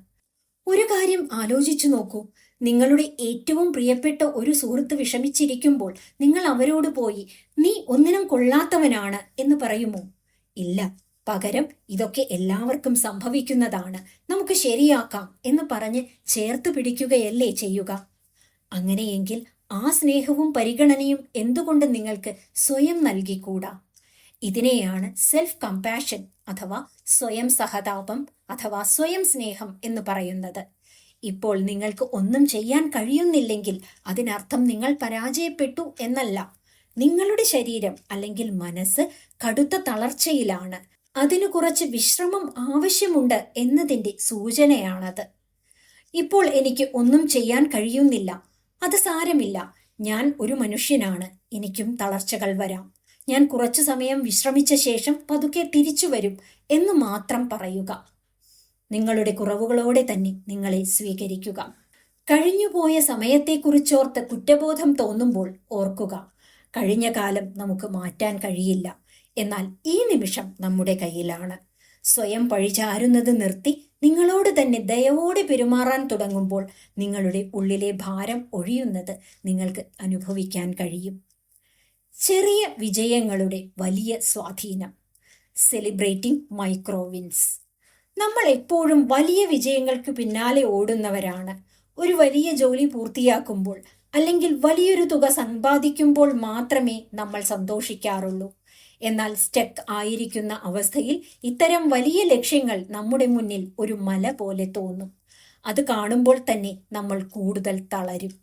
ഒരു കാര്യം ആലോചിച്ചു നോക്കൂ. നിങ്ങളുടെ ഏറ്റവും പ്രിയപ്പെട്ട ഒരു സുഹൃത്ത് വിഷമിച്ചിരിക്കുമ്പോൾ നിങ്ങൾ അവരോട് പോയി നീ ഒന്നിനും കൊള്ളാത്തവനാണ് എന്ന് പറയുമോ? ഇല്ല. പകരം ഇതൊക്കെ എല്ലാവർക്കും സംഭവിക്കുന്നതാണ്, നമുക്ക് ശരിയാക്കാം എന്ന് പറഞ്ഞ് ചേർത്ത് പിടിക്കുകയല്ലേ ചെയ്യുക. അങ്ങനെയെങ്കിൽ ആ സ്നേഹവും പരിഗണനയും എന്തുകൊണ്ട് നിങ്ങൾക്ക് സ്വയം നൽകിക്കൂടാ? ഇതിനെയാണ് സെൽഫ് കമ്പാഷൻ അഥവാ സ്വയം സഹതാപം അഥവാ സ്വയം സ്നേഹം എന്ന് പറയുന്നത്. ഇപ്പോൾ നിങ്ങൾക്ക് ഒന്നും ചെയ്യാൻ കഴിയുന്നില്ലെങ്കിൽ അതിനർത്ഥം നിങ്ങൾ പരാജയപ്പെട്ടു എന്നല്ല. നിങ്ങളുടെ ശരീരം അല്ലെങ്കിൽ മനസ്സ് കടുത്ത തളർച്ചയിലാണ്. അതിന് കുറച്ച് വിശ്രമം ആവശ്യമുണ്ട് എന്നതിൻ്റെ സൂചനയാണത്. ഇപ്പോൾ എനിക്ക് ഒന്നും ചെയ്യാൻ കഴിയുന്നില്ല. അത് സാരമില്ല. ഞാൻ ഒരു മനുഷ്യനാണ്. എനിക്കും തളർച്ചകൾ വരാം. ഞാൻ കുറച്ചു സമയം വിശ്രമിച്ച ശേഷം പതുക്കെ തിരിച്ചു വരും എന്ന് മാത്രം പറയുക. നിങ്ങളുടെ കുറവുകളോടെ തന്നെ നിങ്ങളെ സ്വീകരിക്കുക. കഴിഞ്ഞുപോയ സമയത്തെക്കുറിച്ചോർത്ത് കുറ്റബോധം തോന്നുമ്പോൾ ഓർക്കുക, കഴിഞ്ഞ കാലം നമുക്ക് മാറ്റാൻ കഴിയില്ല. എന്നാൽ ഈ നിമിഷം നമ്മുടെ കയ്യിലാണ്. സ്വയം പഴിചാരുന്നത് നിർത്തി നിങ്ങളോട് തന്നെ ദയവോടെ പെരുമാറാൻ തുടങ്ങുമ്പോൾ നിങ്ങളുടെ ഉള്ളിലെ ഭാരം ഒഴിയുന്നത് നിങ്ങൾക്ക് അനുഭവിക്കാൻ കഴിയും. ചെറിയ വിജയങ്ങളുടെ വലിയ സ്വാധീനം. Celebrating micro wins. നമ്മൾ എപ്പോഴും വലിയ വിജയങ്ങൾക്ക് പിന്നാലെ ഓടുന്നവരാണ്. ഒരു വലിയ ജോലി പൂർത്തിയാക്കുമ്പോൾ അല്ലെങ്കിൽ വലിയൊരു തുക സമ്പാദിക്കുമ്പോൾ മാത്രമേ നമ്മൾ സന്തോഷിക്കാറുള്ളൂ. എന്നാൽ സ്റ്റക്ക് ആയിരിക്കുന്ന അവസ്ഥയിൽ ഇത്തരം വലിയ ലക്ഷ്യങ്ങൾ നമ്മുടെ മുന്നിൽ ഒരു മല പോലെ തോന്നും. അത് കാണുമ്പോൾ തന്നെ നമ്മൾ കൂടുതൽ തളരും.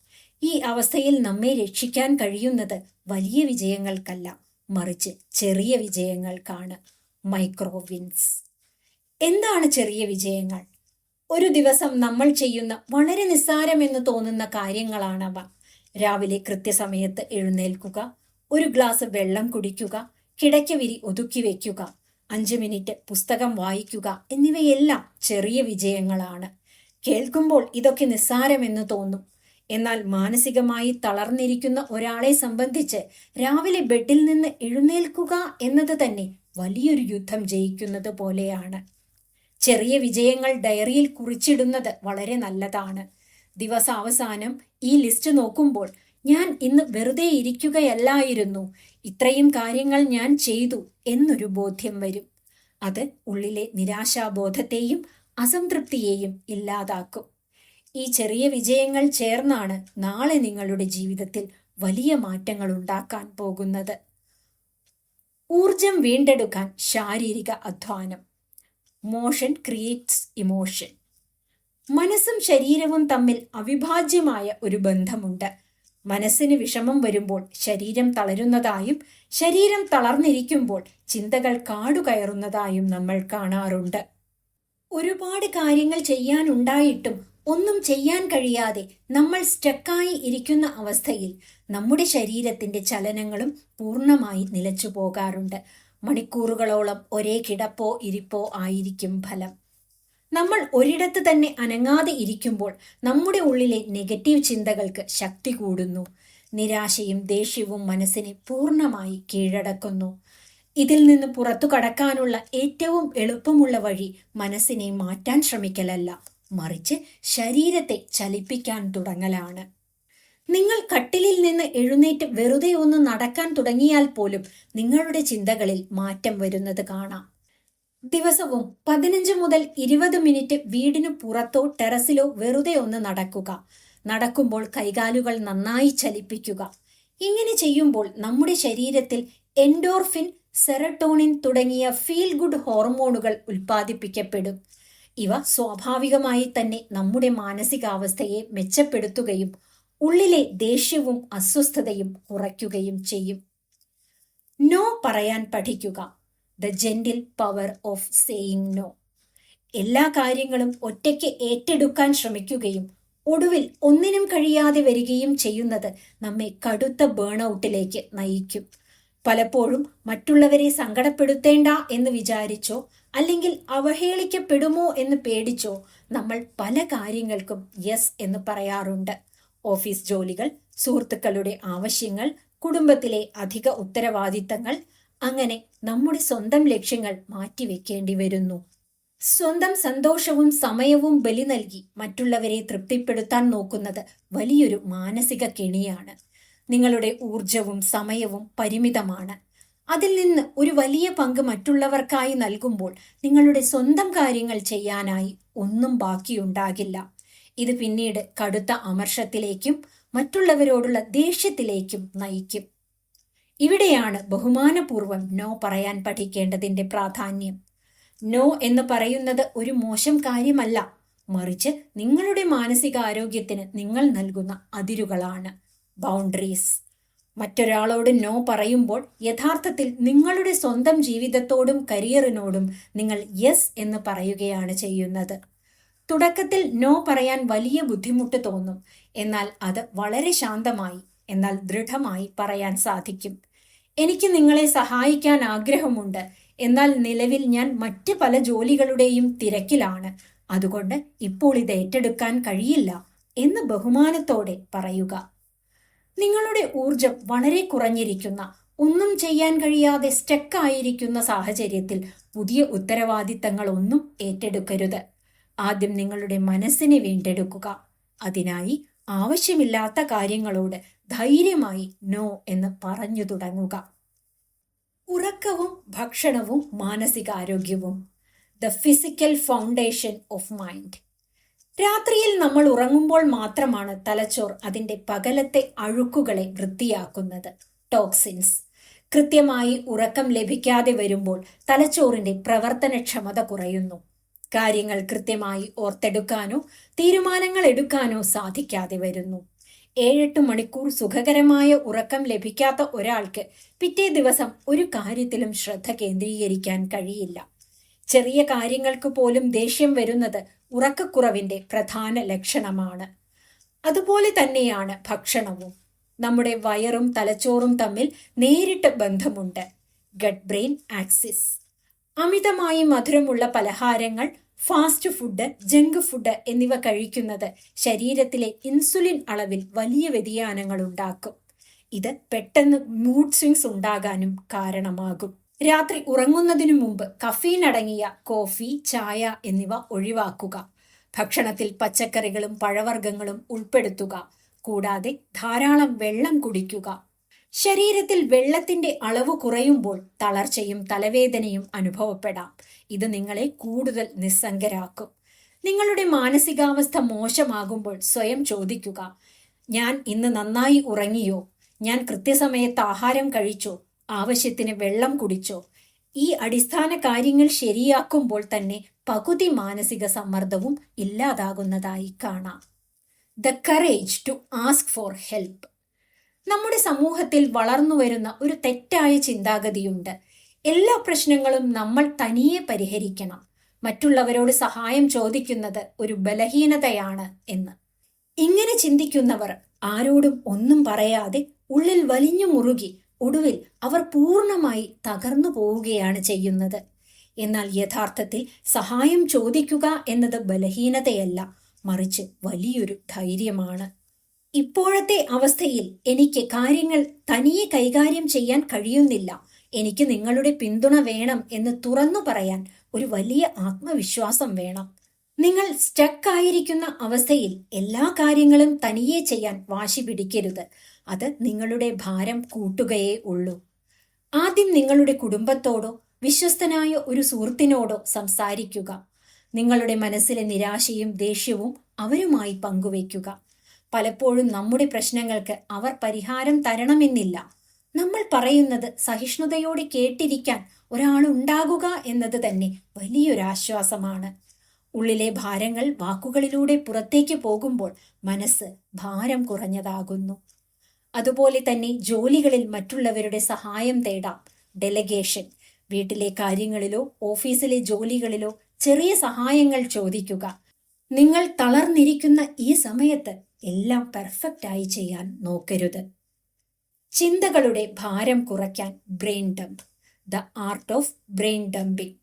ഈ അവസ്ഥയിൽ നമ്മെ രക്ഷിക്കാൻ കഴിയുന്നത് വലിയ വിജയങ്ങൾക്കല്ല, മറിച്ച് ചെറിയ വിജയങ്ങൾക്കാണ്. Micro wins. എന്താണ് ചെറിയ വിജയങ്ങൾ? ഒരു ദിവസം നമ്മൾ ചെയ്യുന്ന വളരെ നിസ്സാരമെന്ന് തോന്നുന്ന കാര്യങ്ങളാണവ. രാവിലെ കൃത്യസമയത്ത് എഴുന്നേൽക്കുക, ഒരു ഗ്ലാസ് വെള്ളം കുടിക്കുക, കിടക്കവിരി ഒതുക്കി വയ്ക്കുക, 5 മിനിറ്റ് പുസ്തകം വായിക്കുക എന്നിവയെല്ലാം ചെറിയ വിജയങ്ങളാണ്. കേൾക്കുമ്പോൾ ഇതൊക്കെ നിസ്സാരമെന്ന് തോന്നും. എന്നാൽ മാനസികമായി തളർന്നിരിക്കുന്ന ഒരാളെ സംബന്ധിച്ച് രാവിലെ ബെഡിൽ നിന്ന് എഴുന്നേൽക്കുക എന്നത് തന്നെ വലിയൊരു യുദ്ധം ജയിക്കുന്നത് പോലെയാണ്. ചെറിയ വിജയങ്ങൾ ഡയറിയിൽ കുറിച്ചിടുന്നത് വളരെ നല്ലതാണ്. ദിവസാവസാനം ഈ ലിസ്റ്റ് നോക്കുമ്പോൾ ഞാൻ ഇന്ന് വെറുതെ ഇരിക്കുകയല്ലായിരുന്നു, ഇത്രയും കാര്യങ്ങൾ ഞാൻ ചെയ്തു എന്നൊരു ബോധ്യം വരും. അത് ഉള്ളിലെ നിരാശാബോധത്തെയും അസംതൃപ്തിയെയും ഇല്ലാതാക്കും. ഈ ചെറിയ വിജയങ്ങൾ ചേർന്നാണ് നാളെ നിങ്ങളുടെ ജീവിതത്തിൽ വലിയ മാറ്റങ്ങൾ ഉണ്ടാക്കാൻ പോകുന്നത്. ഊർജം വീണ്ടെടുക്കാൻ ശാരീരിക അധ്വാനം. Motion creates emotion. മനസ്സും ശരീരവും തമ്മിൽ അവിഭാജ്യമായ ഒരു ബന്ധമുണ്ട്. മനസ്സിന് വിഷമം വരുമ്പോൾ ശരീരം തളരുന്നതായും ശരീരം തളർന്നിരിക്കുമ്പോൾ ചിന്തകൾ കാടുകയറുന്നതായും നമ്മൾ കാണാറുണ്ട്. ഒരുപാട് കാര്യങ്ങൾ ചെയ്യാനുണ്ടായിട്ടും ഒന്നും ചെയ്യാൻ കഴിയാതെ നമ്മൾ സ്റ്റക്കായി ഇരിക്കുന്ന അവസ്ഥയിൽ നമ്മുടെ ശരീരത്തിന്റെ ചലനങ്ങളും പൂർണ്ണമായി നിലച്ചു പോകാറുണ്ട്. മണിക്കൂറുകളോളം ഒരേ കിടപ്പോ ഇരിപ്പോ ആയിരിക്കും ഫലം. നമ്മൾ ഒരിടത്ത് തന്നെ അനങ്ങാതെ ഇരിക്കുമ്പോൾ നമ്മുടെ ഉള്ളിലെ നെഗറ്റീവ് ചിന്തകൾക്ക് ശക്തി കൂടുന്നു. നിരാശയും ദേഷ്യവും മനസ്സിനെ പൂർണ്ണമായി കീഴടക്കുന്നു. ഇതിൽ നിന്ന് പുറത്തു കടക്കാനുള്ള ഏറ്റവും എളുപ്പമുള്ള വഴി മനസ്സിനെ മാറ്റാൻ ശ്രമിക്കലല്ല, മറിച്ച് ശരീരത്തെ ചലിപ്പിക്കാൻ തുടങ്ങലാണ്. നിങ്ങൾ കട്ടിലിൽ നിന്ന് എഴുന്നേറ്റ് വെറുതെ ഒന്ന് നടക്കാൻ തുടങ്ങിയാൽ പോലും നിങ്ങളുടെ ചിന്തകളിൽ മാറ്റം വരുന്നത് കാണാം. ദിവസവും 15 മുതൽ 20 മിനിറ്റ് വീടിനു പുറത്തോ ടെറസിലോ വെറുതെ ഒന്ന് നടക്കുക. നടക്കുമ്പോൾ കൈകാലുകൾ നന്നായി ചലിപ്പിക്കുക. ഇങ്ങനെ ചെയ്യുമ്പോൾ നമ്മുടെ ശരീരത്തിൽ എൻഡോർഫിൻ, സെറട്ടോണിൻ തുടങ്ങിയ ഫീൽ ഗുഡ് ഹോർമോണുകൾ ഉൽപ്പാദിപ്പിക്കപ്പെടും. ഇവ സ്വാഭാവികമായി തന്നെ നമ്മുടെ മാനസികാവസ്ഥയെ മെച്ചപ്പെടുത്തുകയും ഉള്ളിലെ ദേഷ്യവും അസ്വസ്ഥതയും കുറയ്ക്കുകയും ചെയ്യും. നോ പറയാൻ പഠിക്കുക. The gentle power of saying no. എല്ലാ കാര്യങ്ങളും ഒറ്റയ്ക്ക് ഏറ്റെടുക്കാൻ ശ്രമിക്കുകയും ഒടുവിൽ ഒന്നിനും കഴിയാതെ വരികയും ചെയ്യുന്നത് നമ്മെ കടുത്ത ബേൺഔട്ടിലേക്ക് നയിക്കും. പലപ്പോഴും മറ്റുള്ളവരെ സങ്കടപ്പെടുത്തേണ്ട എന്ന് വിചാരിച്ചോ അല്ലെങ്കിൽ അവഹേളിക്കപ്പെടുമോ എന്ന് പേടിച്ചോ നമ്മൾ പല കാര്യങ്ങൾക്കും യെസ് എന്ന് പറയാറുണ്ട്. ഓഫീസ് ജോലികൾ, സുഹൃത്തുക്കളുടെ ആവശ്യങ്ങൾ, കുടുംബത്തിലെ അധിക ഉത്തരവാദിത്തങ്ങൾ, അങ്ങനെ നമ്മുടെ സ്വന്തം ലക്ഷ്യങ്ങൾ മാറ്റിവെക്കേണ്ടി വരുന്നു. സ്വന്തം സന്തോഷവും സമയവും ബലി നൽകി മറ്റുള്ളവരെ തൃപ്തിപ്പെടുത്താൻ നോക്കുന്നത് വലിയൊരു മാനസിക കെണിയാണ്. നിങ്ങളുടെ ഊർജവും സമയവും പരിമിതമാണ്. അതിൽ നിന്ന് ഒരു വലിയ പങ്ക് മറ്റുള്ളവർക്കായി നൽകുമ്പോൾ നിങ്ങളുടെ സ്വന്തം കാര്യങ്ങൾ ചെയ്യാനായി ഒന്നും ബാക്കിയുണ്ടാകില്ല. ഇത് പിന്നീട് കടുത്ത അമർഷത്തിലേക്കും മറ്റുള്ളവരോടുള്ള ദേഷ്യത്തിലേക്കും നയിക്കും. ഇവിടെയാണ് ബഹുമാനപൂർവ്വം നോ പറയാൻ പഠിക്കേണ്ടതിന്റെ പ്രാധാന്യം. നോ എന്ന് പറയുന്നത് ഒരു മോശം കാര്യമല്ല, മറിച്ച് നിങ്ങളുടെ മാനസികാരോഗ്യത്തിന് നിങ്ങൾ നൽകുന്ന അതിരുകളാണ്, ബൗണ്ടറീസ്. മറ്റൊരാളോട് നോ പറയുമ്പോൾ യഥാർത്ഥത്തിൽ നിങ്ങളുടെ സ്വന്തം ജീവിതത്തോടും കരിയറിനോടും നിങ്ങൾ യെസ് എന്ന് പറയുകയാണ് ചെയ്യുന്നത്. തുടക്കത്തിൽ നോ പറയാൻ വലിയ ബുദ്ധിമുട്ട് തോന്നും. എന്നാൽ അത് വളരെ ശാന്തമായി, എന്നാൽ ദൃഢമായി പറയാൻ സാധിക്കും. എനിക്ക് നിങ്ങളെ സഹായിക്കാൻ ആഗ്രഹമുണ്ട്, എന്നാൽ നിലവിൽ ഞാൻ മറ്റ് പല ജോലികളുടെയും തിരക്കിലാണ്, അതുകൊണ്ട് ഇപ്പോൾ ഇത് ഏറ്റെടുക്കാൻ കഴിയില്ല എന്ന് ബഹുമാനത്തോടെ പറയുക. നിങ്ങളുടെ ഊർജം വളരെ കുറഞ്ഞിരിക്കുന്ന, ഒന്നും ചെയ്യാൻ കഴിയാതെ സ്റ്റക്കായിരിക്കുന്ന സാഹചര്യത്തിൽ പുതിയ ഉത്തരവാദിത്തങ്ങളൊന്നും ഏറ്റെടുക്കരുത്. ആദ്യം നിങ്ങളുടെ മനസ്സിനെ വീണ്ടെടുക്കുക. അതിനായി ആവശ്യമില്ലാത്ത കാര്യങ്ങളോട് ധൈര്യമായി നോ എന്ന് പറഞ്ഞു തുടങ്ങുക. ഉറക്കവും ഭക്ഷണവും മാനസികാരോഗ്യവും. The physical foundation of mind. രാത്രിയിൽ നമ്മൾ ഉറങ്ങുമ്പോൾ മാത്രമാണ് തലച്ചോർ അതിന്റെ പകലത്തെ അഴുക്കുകളെ വൃത്തിയാക്കുന്നത്, ടോക്സിൻസ്. കൃത്യമായി ഉറക്കം ലഭിക്കാതെ വരുമ്പോൾ തലച്ചോറിന്റെ പ്രവർത്തനക്ഷമത കുറയുന്നു. കാര്യങ്ങൾ കൃത്യമായി ഓർത്തെടുക്കാനോ തീരുമാനങ്ങൾ എടുക്കാനോ സാധിക്കാതെ വരുന്നു. 7-8 മണിക്കൂർ സുഖകരമായ ഉറക്കം ലഭിക്കാത്ത ഒരാൾക്ക് പിറ്റേ ദിവസം ഒരു കാര്യത്തിലും ശ്രദ്ധ കേന്ദ്രീകരിക്കാൻ കഴിയില്ല. ചെറിയ കാര്യങ്ങൾക്ക് പോലും ദേഷ്യം വരുന്നത് ഉറക്കക്കുറവിന്റെ പ്രധാന ലക്ഷണമാണ്. അതുപോലെ തന്നെയാണ് ഭക്ഷണവും. നമ്മുടെ വയറും തലച്ചോറും തമ്മിൽ നേരിട്ട് ബന്ധമുണ്ട്, ഗട്ട് ബ്രെയിൻ ആക്സിസ്. അമിതമായി മധുരമുള്ള പലഹാരങ്ങൾ, ഫാസ്റ്റ് ഫുഡ്, ജങ്ക് ഫുഡ് എന്നിവ കഴിക്കുന്നത് ശരീരത്തിലെ ഇൻസുലിൻ അളവിൽ വലിയ വ്യതിയാനങ്ങൾ ഉണ്ടാക്കും. ഇത് പെട്ടെന്ന് മൂഡ് സ്വിങ്സ് ഉണ്ടാകാനും കാരണമാകും. രാത്രി ഉറങ്ങുന്നതിനു മുമ്പ് കഫീൻ അടങ്ങിയ കോഫി, ചായ എന്നിവ ഒഴിവാക്കുക. ഭക്ഷണത്തിൽ പച്ചക്കറികളും പഴവർഗ്ഗങ്ങളും ഉൾപ്പെടുത്തുക. കൂടാതെ ധാരാളം വെള്ളം കുടിക്കുക. ശരീരത്തിൽ വെള്ളത്തിന്റെ അളവ് കുറയുമ്പോൾ തളർച്ചയും തലവേദനയും അനുഭവപ്പെടാം. ഇത് നിങ്ങളെ കൂടുതൽ നിസ്സംഗരാക്കും. നിങ്ങളുടെ മാനസികാവസ്ഥ മോശമാകുമ്പോൾ സ്വയം ചോദിക്കുക, ഞാൻ ഇന്ന് നന്നായി ഉറങ്ങിയോ? ഞാൻ കൃത്യസമയത്ത് ആഹാരം കഴിച്ചോ? ആവശ്യത്തിന് വെള്ളം കുടിച്ചോ? ഈ അടിസ്ഥാന കാര്യങ്ങൾ ശരിയാക്കുമ്പോൾ തന്നെ പകുതി മാനസിക സമ്മർദ്ദവും ഇല്ലാതാകുന്നതായി കാണാം. The courage to ask for help. നമ്മുടെ സമൂഹത്തിൽ വളർന്നു വരുന്ന ഒരു തെറ്റായ ചിന്താഗതിയുണ്ട്. എല്ലാ പ്രശ്നങ്ങളും നമ്മൾ തനിയെ പരിഹരിക്കണം. മറ്റുള്ളവരോട് സഹായം ചോദിക്കുന്നത് ഒരു ബലഹീനതയാണ് എന്ന്. ഇങ്ങനെ ചിന്തിക്കുന്നവർ ആരോടും ഒന്നും പറയാതെ ഉള്ളിൽ വലിഞ്ഞു മുറുകി ഒടുവിൽ അവർ പൂർണ്ണമായി തകർന്നു പോവുകയാണ് ചെയ്യുന്നത്. എന്നാൽ യഥാർത്ഥത്തിൽ സഹായം ചോദിക്കുക എന്നത് ബലഹീനതയല്ല, മറിച്ച് വലിയൊരു ധൈര്യമാണ്. ഇപ്പോഴത്തെ അവസ്ഥയിൽ എനിക്ക് കാര്യങ്ങൾ തനിയെ കൈകാര്യം ചെയ്യാൻ കഴിയുന്നില്ല, എനിക്ക് നിങ്ങളുടെ പിന്തുണ വേണം എന്ന് തുറന്നു പറയാൻ ഒരു വലിയ ആത്മവിശ്വാസം വേണം. നിങ്ങൾ സ്റ്റക്ക് ആയിരിക്കുന്ന അവസ്ഥയിൽ എല്ലാ കാര്യങ്ങളും തനിയെ ചെയ്യാൻ വാശി പിടിക്കരുത്. അത് നിങ്ങളുടെ ഭാരം കൂട്ടുകയേ ഉള്ളൂ. ആദ്യം നിങ്ങളുടെ കുടുംബത്തോടോ വിശ്വസ്തനായ ഒരു സുഹൃത്തിനോടോ സംസാരിക്കുക. നിങ്ങളുടെ മനസ്സിലെ നിരാശയും ദേഷ്യവും അവരുമായി പങ്കുവയ്ക്കുക. പലപ്പോഴും നമ്മുടെ പ്രശ്നങ്ങൾക്ക് അവർ പരിഹാരം തരണമെന്നില്ല. നമ്മൾ പറയുന്നത് സഹിഷ്ണുതയോടെ കേട്ടിരിക്കാൻ ഒരാളുണ്ടാകുക എന്നത് തന്നെ വലിയൊരാശ്വാസമാണ്. ഉള്ളിലെ ഭാരങ്ങൾ വാക്കുകളിലൂടെ പുറത്തേക്ക് പോകുമ്പോൾ മനസ്സ് ഭാരം കുറഞ്ഞതാകുന്നു. അതുപോലെ തന്നെ ജോലികളിൽ മറ്റുള്ളവരുടെ സഹായം തേടാം. ഡെലഗേഷൻ. വീട്ടിലെ കാര്യങ്ങളിലോ ഓഫീസിലെ ജോലികളിലോ ചെറിയ സഹായങ്ങൾ ചോദിക്കുക. നിങ്ങൾ തളർന്നിരിക്കുന്ന ഈ സമയത്ത് എല്ലാം പെർഫെക്റ്റായി ചെയ്യാൻ നോക്കരുത്. ചിന്തകളുടെ ഭാരം കുറയ്ക്കാൻ brain dump. The art of brain dumping.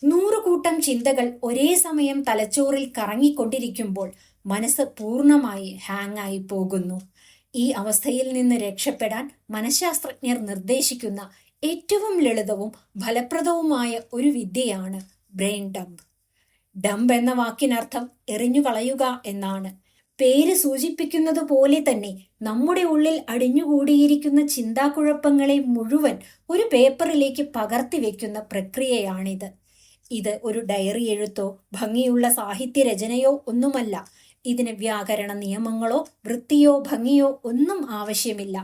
100 കൂട്ടം ചിന്തകൾ ഒരേ സമയം തലച്ചോറിൽ കറങ്ങിക്കൊണ്ടിരിക്കുമ്പോൾ മനസ്സ് പൂർണ്ണമായി ഹാങ് ആയി പോകുന്നു. ഈ അവസ്ഥയിൽ നിന്ന് രക്ഷപ്പെടാൻ മനഃശാസ്ത്രജ്ഞർ നിർദ്ദേശിക്കുന്ന ഏറ്റവും ലളിതവും ഫലപ്രദവുമായ ഒരു വിദ്യയാണ് ബ്രെയിൻ ഡംപ്. ഡംപ് എന്ന വാക്കിനർത്ഥം എറിഞ്ഞു കളയുക എന്നാണ്. പേര് സൂചിപ്പിക്കുന്നത് പോലെ തന്നെ നമ്മുടെ ഉള്ളിൽ അടിഞ്ഞുകൂടിയിരിക്കുന്ന ചിന്താക്കുഴപ്പങ്ങളെ മുഴുവൻ ഒരു പേപ്പറിലേക്ക് പകർത്തി വെക്കുന്ന പ്രക്രിയയാണിത്. ഇത് ഒരു ഡയറി എഴുത്തോ ഭംഗിയുള്ള സാഹിത്യരചനയോ ഒന്നുമല്ല. ഇതിന് വ്യാകരണ നിയമങ്ങളോ വൃത്തിയോ ഭംഗിയോ ഒന്നും ആവശ്യമില്ല.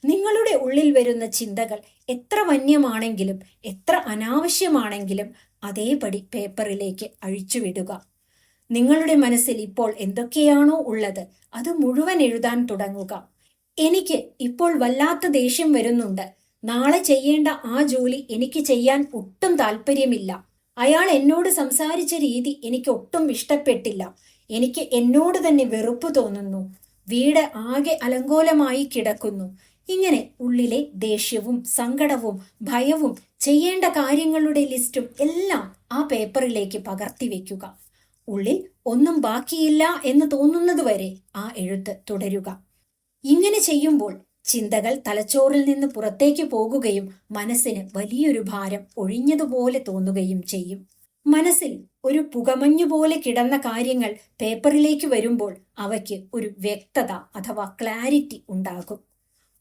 നിങ്ങളുടെ ഉള്ളിൽ വരുന്ന ചിന്തകൾ എത്ര വന്യമാണെങ്കിലും എത്ര അനാവശ്യമാണെങ്കിലും അതേപടി പേപ്പറിലേക്ക് അഴിച്ചുവിടുക. നിങ്ങളുടെ മനസ്സിൽ ഇപ്പോൾ എന്തൊക്കെയാണോ ഉള്ളത് അത് മുഴുവൻ എഴുതാൻ തുടങ്ങുക. എനിക്ക് ഇപ്പോൾ വല്ലാത്ത ദേഷ്യം വരുന്നുണ്ട്. നാളെ ചെയ്യേണ്ട ആ ജോലി എനിക്ക് ചെയ്യാൻ ഒട്ടും താല്പര്യമില്ല. അയാൾ എന്നോട് സംസാരിച്ച രീതി എനിക്ക് ഒട്ടും ഇഷ്ടപ്പെട്ടില്ല. എനിക്ക് എന്നോട് തന്നെ വെറുപ്പ് തോന്നുന്നു. വീട് ആകെ അലങ്കോലമായി കിടക്കുന്നു. ഇങ്ങനെ ഉള്ളിലെ ദേഷ്യവും സങ്കടവും ഭയവും ചെയ്യേണ്ട കാര്യങ്ങളുടെ ലിസ്റ്റും എല്ലാം ആ പേപ്പറിലേക്ക് പകർത്തി വെക്കുക. ഉള്ളിൽ ഒന്നും ബാക്കിയില്ല എന്ന് തോന്നുന്നതുവരെ ആ എഴുത്ത് തുടരുക. ഇങ്ങനെ ചെയ്യുമ്പോൾ ചിന്തകൾ തലച്ചോറിൽ നിന്ന് പുറത്തേക്ക് പോകുകയും മനസ്സിന് വലിയൊരു ഭാരം ഒഴിഞ്ഞതുപോലെ തോന്നുകയും ചെയ്യും. മനസ്സിൽ ഒരു പുകമഞ്ഞുപോലെ കിടന്ന കാര്യങ്ങൾ പേപ്പറിലേക്ക് വരുമ്പോൾ അവയ്ക്ക് ഒരു വ്യക്തത അഥവാ ക്ലാരിറ്റി ഉണ്ടാകും.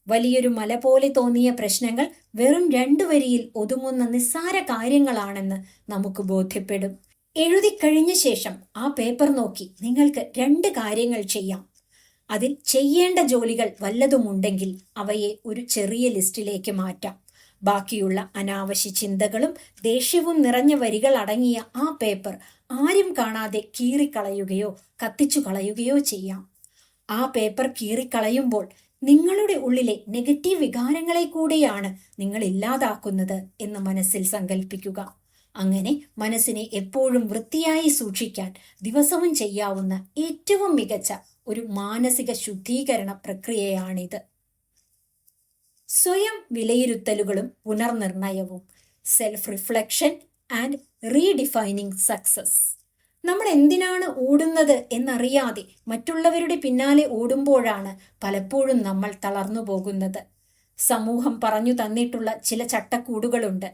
വലിയൊരു മല പോലെ തോന്നിയ പ്രശ്നങ്ങൾ വെറും 2 വരിയിൽ ഒതുങ്ങുന്ന നിസ്സാര കാര്യങ്ങളാണെന്ന് നമുക്ക് ബോധ്യപ്പെടും. എഴുതി കഴിഞ്ഞ ശേഷം ആ പേപ്പർ നോക്കി നിങ്ങൾക്ക് 2 കാര്യങ്ങൾ ചെയ്യാം. അതിൽ ചെയ്യേണ്ട ജോലികൾ വല്ലതുമുണ്ടെങ്കിൽ അവയെ ഒരു ചെറിയ ലിസ്റ്റിലേക്ക് മാറ്റാം. ബാക്കിയുള്ള അനാവശ്യ ചിന്തകളും ദേഷ്യവും നിറഞ്ഞ വരികൾ അടങ്ങിയ ആ പേപ്പർ ആരും കാണാതെ കീറിക്കളയുകയോ കത്തിച്ചു കളയുകയോ ചെയ്യാം. ആ പേപ്പർ കീറിക്കളയുമ്പോൾ നിങ്ങളുടെ ഉള്ളിലെ നെഗറ്റീവ് വികാരങ്ങളെ കൂടെയാണ് നിങ്ങൾ ഇല്ലാതാക്കുന്നത് എന്ന് മനസ്സിൽ സങ്കല്പിക്കുക. അങ്ങനെ മനസ്സിനെ എപ്പോഴും വൃത്തിയായി സൂക്ഷിക്കാൻ ദിവസവും ചെയ്യാവുന്ന ഏറ്റവും മികച്ച ഒരു മാനസിക ശുദ്ധീകരണ പ്രക്രിയയാണിത്. സ്വയം വിലയിരുത്തലുകളും പുനർനിർണയവും. Self reflection and redefining success. നമ്മൾ എന്തിനാണ് ഓടുന്നത് എന്നറിയാതെ മറ്റുള്ളവരുടെ പിന്നാലെ ഓടുമ്പോഴാണ് പലപ്പോഴും നമ്മൾ തളർന്നു പോകുന്നത്. സമൂഹം പറഞ്ഞു തന്നിട്ടുള്ള ചില ചട്ടക്കൂടുകളുണ്ട്.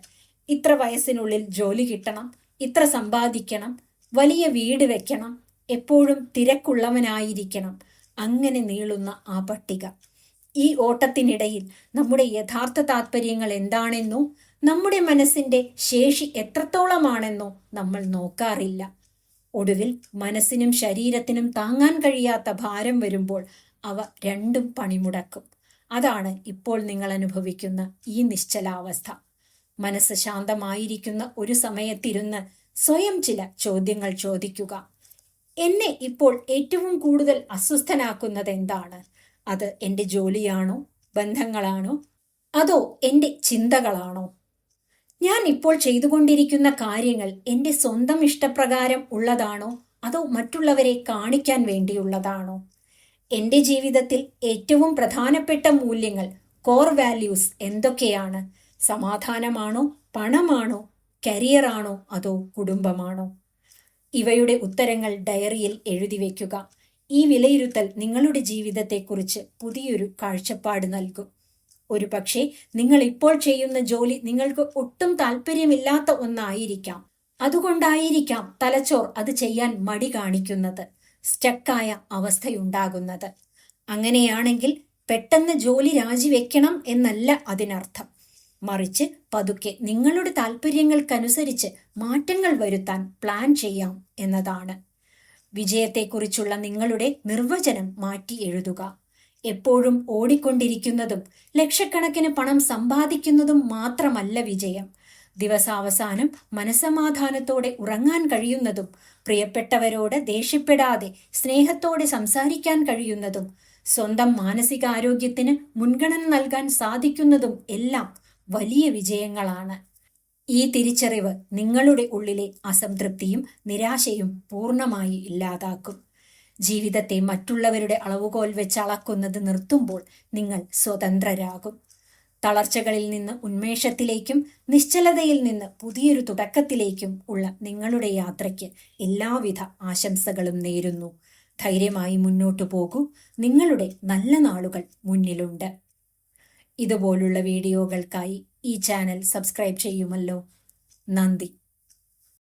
ഇത്ര വയസ്സിനുള്ളിൽ ജോലി കിട്ടണം, ഇത്ര സമ്പാദിക്കണം, വലിയ വീട് വെക്കണം, എപ്പോഴും തിരക്കുള്ളവനായിരിക്കണം. അങ്ങനെ നീളുന്ന ആ പട്ടിക. ഈ ഓട്ടത്തിനിടയിൽ നമ്മുടെ യഥാർത്ഥ താല്പര്യങ്ങൾ എന്താണെന്നോ നമ്മുടെ മനസ്സിന്റെ ശേഷി എത്രത്തോളമാണെന്നോ നമ്മൾ നോക്കാറില്ല. ഒടുവിൽ മനസ്സിനും ശരീരത്തിനും താങ്ങാൻ കഴിയാത്ത ഭാരം വരുമ്പോൾ അവ രണ്ടും പണിമുടക്കും. അതാണ് ഇപ്പോൾ നിങ്ങൾ അനുഭവിക്കുന്ന ഈ നിശ്ചലാവസ്ഥ. മനസ്സ് ശാന്തമായിരിക്കുന്ന ഒരു സമയത്തിരുന്ന് സ്വയം ചില ചോദ്യങ്ങൾ ചോദിക്കുക. എന്നെ ഇപ്പോൾ ഏറ്റവും കൂടുതൽ അസ്വസ്ഥനാക്കുന്നത് എന്താണ്? അത് എൻ്റെ ജോലിയാണോ, ബന്ധങ്ങളാണോ, അതോ എൻ്റെ ചിന്തകളാണോ? ഞാൻ ഇപ്പോൾ ചെയ്തുകൊണ്ടിരിക്കുന്ന കാര്യങ്ങൾ എൻ്റെ സ്വന്തം ഇഷ്ടപ്രകാരം ഉള്ളതാണോ അതോ മറ്റുള്ളവരെ കാണിക്കാൻ വേണ്ടിയുള്ളതാണോ? എൻ്റെ ജീവിതത്തിൽ ഏറ്റവും പ്രധാനപ്പെട്ട മൂല്യങ്ങൾ, കോർ വാല്യൂസ് എന്തൊക്കെയാണ്? സമാധാനമാണോ, പണമാണോ, കരിയറാണോ അതോ കുടുംബമാണോ? ഇവയുടെ ഉത്തരങ്ങൾ ഡയറിയിൽ എഴുതി വയ്ക്കുക. ഈ വിലയിരുത്തൽ നിങ്ങളുടെ ജീവിതത്തെക്കുറിച്ച് പുതിയൊരു കാഴ്ചപ്പാട് നൽകും. ഒരുപക്ഷെ നിങ്ങൾ ഇപ്പോൾ ചെയ്യുന്ന ജോലി നിങ്ങൾക്ക് ഒട്ടും താല്പര്യമില്ലാത്ത ഒന്നായിരിക്കാം. അതുകൊണ്ടായിരിക്കാം തലച്ചോർ അത് ചെയ്യാൻ മടി കാണിക്കുന്നത്, സ്റ്റക്കായ അവസ്ഥയുണ്ടാകുന്നത്. അങ്ങനെയാണെങ്കിൽ പെട്ടെന്ന് ജോലി രാജിവെക്കണം എന്നല്ല അതിനർത്ഥം. മറിച്ച് പതുക്കെ നിങ്ങളുടെ താല്പര്യങ്ങൾക്കനുസരിച്ച് മാറ്റങ്ങൾ വരുത്താൻ പ്ലാൻ ചെയ്യാം എന്നതാണ്. വിജയത്തെക്കുറിച്ചുള്ള നിങ്ങളുടെ നിർവചനം മാറ്റി എഴുതുക. എപ്പോഴും ഓടിക്കൊണ്ടിരിക്കുന്നതും ലക്ഷക്കണക്കിന് പണം സമ്പാദിക്കുന്നതും മാത്രമല്ല വിജയം. ദിവസാവസാനം മനസ്സമാധാനത്തോടെ ഉറങ്ങാൻ കഴിയുന്നതും, പ്രിയപ്പെട്ടവരോട് ദേഷ്യപ്പെടാതെ സ്നേഹത്തോടെ സംസാരിക്കാൻ കഴിയുന്നതും, സ്വന്തം മാനസികാരോഗ്യത്തിന് മുൻഗണന നൽകാൻ സാധിക്കുന്നതും എല്ലാം വലിയ വിജയങ്ങളാണ്. ഈ തിരിച്ചറിവ് നിങ്ങളുടെ ഉള്ളിലെ അസംതൃപ്തിയും നിരാശയും പൂർണ്ണമായി ഇല്ലാതാക്കും. ജീവിതത്തെ മറ്റുള്ളവരുടെ അളവുകോൽ വെച്ച് അളക്കുന്നത് നിർത്തുമ്പോൾ നിങ്ങൾ സ്വതന്ത്രരാകും. തളർച്ചകളിൽ നിന്ന് ഉന്മേഷത്തിലേക്കും നിശ്ചലതയിൽ നിന്ന് പുതിയൊരു തുടക്കത്തിലേക്കും ഉള്ള നിങ്ങളുടെ യാത്രയ്ക്ക് എല്ലാവിധ ആശംസകളും നേരുന്നു. ധൈര്യമായി മുന്നോട്ടു പോകൂ. നിങ്ങളുടെ നല്ല നാളുകൾ മുന്നിലുണ്ട്. ഇതുപോലുള്ള വീഡിയോകൾക്കായി ഈ ചാനൽ സബ്സ്ക്രൈബ് ചെയ്യുമല്ലോ. നന്ദി.